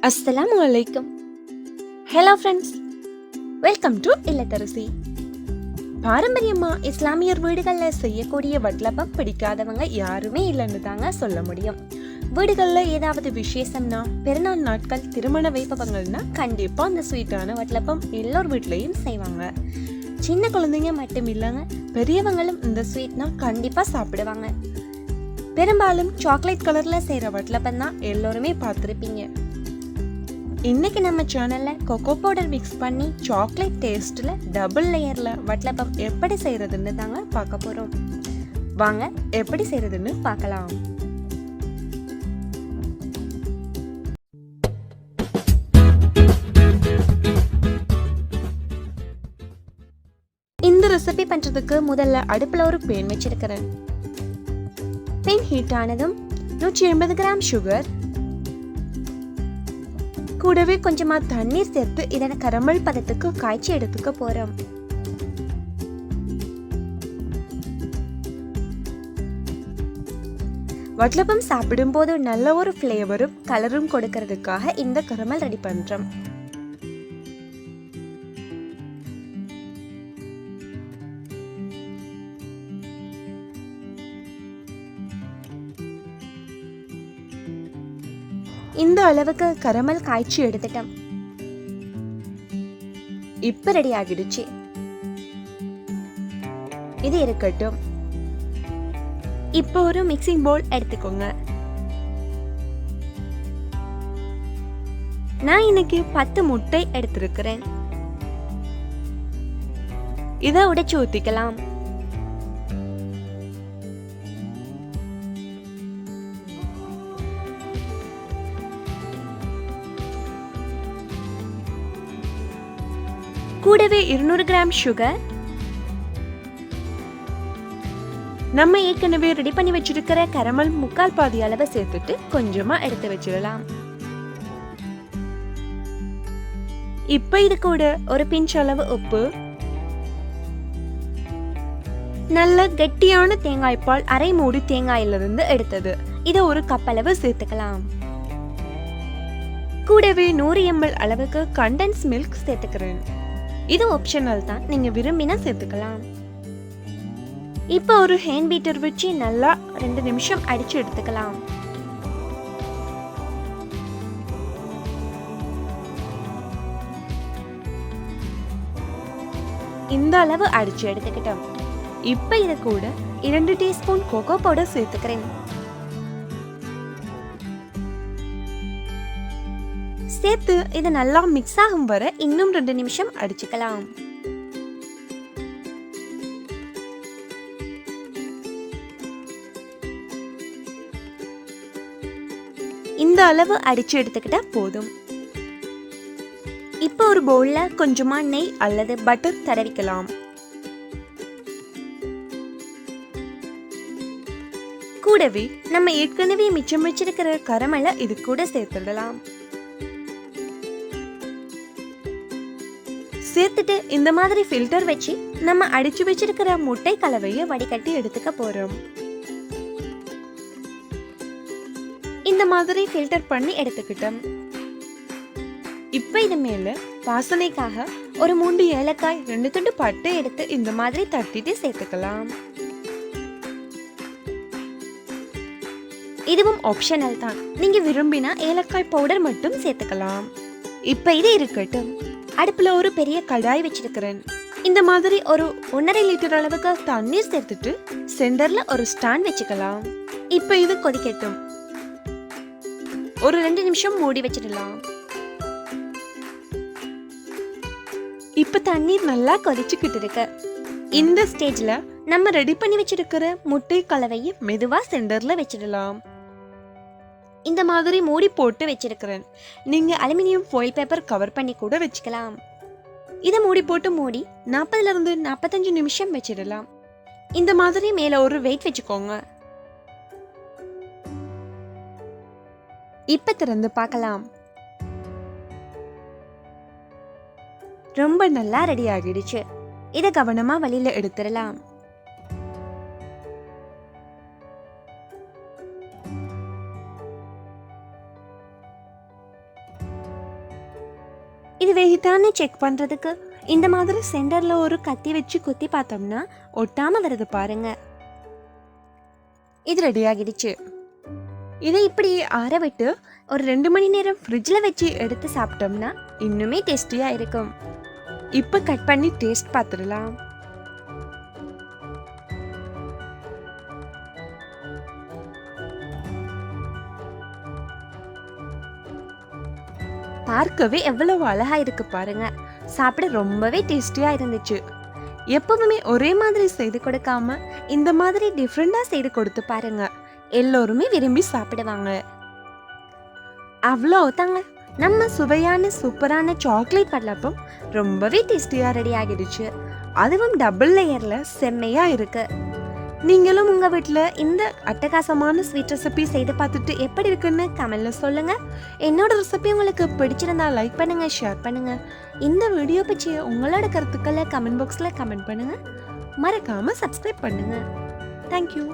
அஸ்ஸலாமு அலைக்கும். Hello friends, welcome to Illatharasi. பாரம்பரியமா இஸ்லாமியர் வீடுகளில் செய்யக்கூடிய வட்லப்பம் பிடிக்காதவங்க யாருமே இல்லைன்னு தாங்க சொல்ல முடியும். வீடுகளில் ஏதாவது விசேஷம்னா, பெருநாள் நாட்கள், திருமண வைபவங்கள்னா கண்டிப்பாக அந்த ஸ்வீட்டான வட்லப்பம் எல்லோர் வீட்லேயும் செய்வாங்க. சின்ன குழந்தைங்க மட்டும் இல்லைங்க, பெரியவங்களும் இந்த ஸ்வீட்னா கண்டிப்பாக சாப்பிடுவாங்க. பெரும்பாலும் சாக்லேட் கலரில் செய்கிற வட்லப்பம் தான் எல்லோருமே பார்த்துருப்பீங்க. இன்னைக்கு நம்ம சேனல்ல கொக்கோ பவுடர் மிக்ஸ் பண்ணி சாக்லேட் டேஸ்ட்ல டபுள் லேயர்ல வட்லப்பம் எப்படி செய்யறதுன்னு தாங்க பார்க்க போறோம். வாங்க எப்படி செய்யறதுன்னு பார்க்கலாம். இந்த ரெசிபி பண்றதுக்கு முதல்ல அடுப்புல ஒரு பேன் வச்சிருக்கிறேன். பேன் ஹீட் ஆனதும் 180 கிராம் சுகர், கூடவே கொஞ்சமா தண்ணீர் சேர்த்து இதனை கரமல் பதத்துக்கு காய்ச்சி எடுத்துக்க போறோம். வட்லப்பம் சாப்பிடும் போது நல்ல ஒரு ஃபிளேவரும் கலரும் கொடுக்கறதுக்காக இந்த கரமல் ரெடி பண்றோம். இந்த அளவுக்கு கரமல் காய்ச்சி எடுத்துட்டோம். இப்ப ரெடி ஆகிடுச்சு. இது இருக்கட்டும். இப்போ ஒரு மிக்சிங் பவுல் எடுத்துக்கோங்க. நான் இன்னைக்கு 10 முட்டை எடுத்திருக்கிறேன். இதை உடைச்சு ஊத்திக்கலாம். கூடவே 200 கிராம் சுகர், நம்ம ஏற்கனவே ரெடி பண்ணி வச்சிருக்கிற கரமல் முக்கால் பாதி அளவை சேர்த்துட்டு கொஞ்சமா எடுத்து வச்சிடலாம். இப்ப இது கூட ஒரு பிஞ்ச் அளவு உப்பு, நல்ல கெட்டியான தேங்காய் பால் அரை மூடி தேங்காயிலிருந்து எடுத்தது, இதை ஒரு கப் அளவு சேர்த்துக்கலாம். கூடவே 100 ml அளவுக்கு கண்டென்ஸ் மில்க் சேர்த்துக்கிறேன். இது ஆப்ஷனல் தான், நீங்க விரும்பினா சேர்த்துக்கலாம். இப்போ ஒரு ஹேண்ட் பீட்டர் வச்சு நல்லா 2 நிமிஷம் அடிச்சு எடுத்துக்கலாம். இந்த அளவு அடிச்சு எடுத்துக்கிட்டோம். இப்போ இது கூட 2 டீஸ்பூன் கோகோ பவுடர் சேர்த்துக்கிறேன். சேர்த்து இது நல்லா மிக்ஸ் ஆகும் வரை இன்னும் 2 நிமிஷம் அடிச்சுக்கலாம். இந்த அளவு அடிச்சு எடுத்துக்கிட்டா போதும். இப்போ ஒரு பவுல்ல கொஞ்சமா நெய் அல்லது பட்டர் தடவிக்கலாம். கூடவே நம்ம ஏற்கனவே மிச்சம் வச்சிருக்கிற கரமலை இது கூட சேர்த்துடலாம். சேர்த்துட்டு இந்த மாதிரி ஃபில்டர் வச்சு நம்ம அடிச்சு வச்சிருக்கிற முட்டை கலவையை வடிகட்டி எடுத்துக்க போறோம். இந்த மாதிரி ஃபில்டர் பண்ணி எடுத்துக்கிட்டோம். இப்ப இது மேல வாசனைக்காக ஒரு 3 ஏலக்காய், 2 துண்டு பட்டை எடுத்து இந்த மாதிரி தட்டிட்டு சேர்த்துக்கலாம். இதுவும் ஆப்ஷனல் தான், நீங்க விரும்பினா ஏலக்காய் பவுடர் மட்டும் சேர்த்துக்கலாம். இப்ப இது இருக்கட்டும். அடுப்புல ஒரு பெரிய கடாய் வச்சிருக்கிறேன். இந்த மாதிரி ஒரு 1.5 லிட்டர் அளவுக்கு தண்ணீர் சேர்த்துட்டு சென்டர்ல ஒரு ஸ்டாண்ட் வச்சுக்கலாம். இப்ப இது கொதிக்கட்டும். ஒரு 2 நிமிஷம் மூடி வச்சிடலாம். இப்ப தண்ணீர் நல்லா கொதிச்சுக்கிட்டு இருக்கு. இந்த ஸ்டேஜ்ல நம்ம ரெடி பண்ணி வச்சிருக்கிற முட்டை கலவையை மெதுவா சென்டர்ல வச்சிடலாம். இந்த மாதிரி மூடி போட்டு வச்சிருக்கிறேன். நீங்க அலுமினியம் ஃபாயில் பேப்பர் கவர் பண்ணி கூட வச்சுக்கலாம். இதை மூடி போட்டு 40 to 45 நிமிஷம் வச்சிடலாம். இந்த மாதிரி மேல ஒரு வெயிட் வச்சுக்கோங்க. இப்ப திறந்து பார்க்கலாம். ரொம்ப நல்லா ரெடி ஆகிடுச்சு. இதை கவனமா வழியில எடுத்துடலாம். இது வெயிட்டானு செக் பண்ணுறதுக்கு இந்த மாதிரி சென்டரில் ஒரு கத்தி வச்சு குத்தி பார்த்தோம்னா ஒட்டாமல் வருது பாருங்க. இது ரெடி ஆகிடுச்சு. இதை இப்படி ஆற விட்டு ஒரு 2 மணி நேரம் ஃப்ரிட்ஜில் வச்சு எடுத்து சாப்பிட்டோம்னா இன்னுமே டேஸ்டியாக இருக்கும். இப்போ கட் பண்ணி டேஸ்ட் பார்த்துடலாம். பார்க்கவே எவ்வளவு அழகா இருக்கு பாருங்க. சாப்பிட ரொம்பவே டேஸ்டியா இருந்துச்சு. எப்பவுமே ஒரே மாதிரி செய்து கொடுக்காம இந்த மாதிரி டிஃப்ரெண்டா செய்து கொடுத்து பாருங்க, எல்லோருமே விரும்பி சாப்பிடுவாங்க. அவ்வளோ தாங்க, நம்ம சுவையான சூப்பரான சாக்லேட் வட்லப்பம் ரொம்பவே டேஸ்டியா ரெடி ஆகிடுச்சு. அதுவும் டபுள் லேயர்ல செம்மையா இருக்கு. நீங்களும் உங்க வீட்டில் இந்த அட்டகாசமான ஸ்வீட் ரெசிபி செய்து பார்த்துட்டு எப்படி இருக்குன்னு கமெண்ட்ல சொல்லுங்க. என்னோட ரெசிபி உங்களுக்கு பிடிச்சிருந்தா லைக் பண்ணுங்க, ஷேர் பண்ணுங்க. இந்த வீடியோ பற்றி உங்களோட கருத்துக்களை கமெண்ட் பாக்ஸில் கமெண்ட் பண்ணுங்க. மறக்காம சப்ஸ்கிரைப் பண்ணுங்க. தேங்க்யூ.